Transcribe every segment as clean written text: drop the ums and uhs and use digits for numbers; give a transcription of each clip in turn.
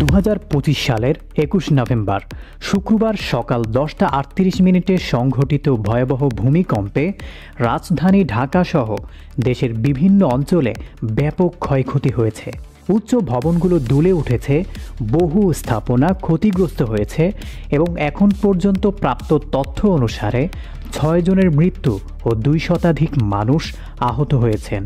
2025 সালের 21 নভেম্বর শুক্রবার সকাল 10:38 সংঘটিত ভয়াবহ ভূমিকম্পে রাজধানী ঢাকাসহ দেশের বিভিন্ন অঞ্চলে ব্যাপক ক্ষয়ক্ষতি হয়েছে। উচ্চ ভবনগুলো দুলে উঠেছে, বহু স্থাপনা ক্ষতিগ্রস্ত হয়েছে এবং এখন পর্যন্ত প্রাপ্ত তথ্য অনুসারে 6 জনের মৃত্যু ও 2 শতাধিক মানুষ আহত হয়েছেন।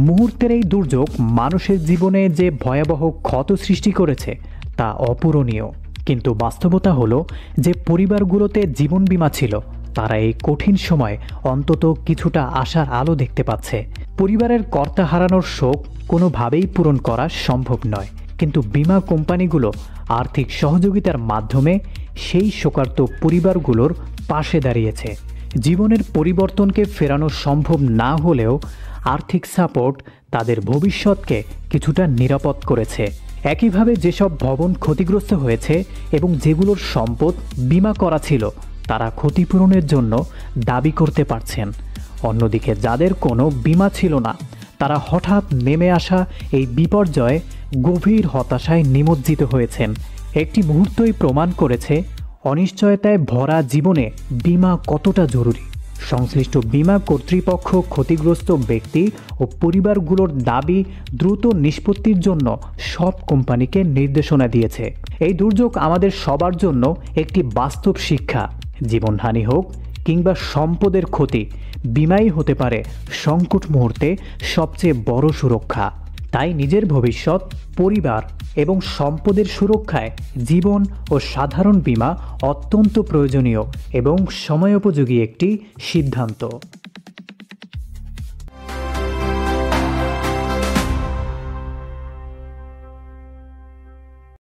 মুহূর্তের এই দুর্যোগ মানুষের জীবনে যে ভয়াবহ ক্ষত সৃষ্টি করেছে তা অপূরণীয়। কিন্তু বাস্তবতা হলো যে পরিবারগুলোতে জীবন বীমা ছিল, তারা এই কঠিন সময় অন্তত কিছুটা আশার আলো দেখতে পাচ্ছে। পরিবারের কর্তা হারানোর শোক কোনোভাবেই পূরণ করা সম্ভব নয়, কিন্তু বীমা কোম্পানিগুলো আর্থিক সহযোগিতার মাধ্যমে সেই শোকার্ত পরিবারগুলোর পাশে দাঁড়িয়েছে। জীবনের পরিবর্তনকে ফেরানো সম্ভব না হলেও আর্থিক সাপোর্ট তাদের ভবিষ্যৎকে কিছুটা নিরাপদ করেছে। একইভাবে যেসব ভবন ক্ষতিগ্রস্ত হয়েছে এবং যেগুলোর সম্পদ বীমা করা ছিল, তারা ক্ষতিপূরণের জন্য দাবি করতে পারছেন। অন্যদিকে যাদের কোনো বীমা ছিল না, তারা হঠাৎ নেমে আসা এই বিপর্যয়ে গভীর হতাশায় নিমজ্জিত হয়েছেন। একটি মুহূর্তই প্রমাণ করেছে অনিশ্চয়তায় ভরা জীবনে বীমা কতটা জরুরি। সংশ্লিষ্ট বীমা কর্তৃপক্ষ ক্ষতিগ্রস্ত ব্যক্তি ও পরিবারগুলোর দাবি দ্রুত নিষ্পত্তির জন্য সব কোম্পানিকে নির্দেশনা দিয়েছে। এই দুর্যোগ আমাদের সবার জন্য একটি বাস্তব শিক্ষা। জীবনহানি হোক কিংবা সম্পদের ক্ষতি, বীমাই হতে পারে সংকট মুহূর্তে সবচেয়ে বড় সুরক্ষা। তাই নিজের ভবিষ্যৎ, পরিবার এবং সম্পদের সুরক্ষায় জীবন ও সাধারণ বীমা অত্যন্ত প্রয়োজনীয় এবং সময়োপযোগী একটি সিদ্ধান্ত।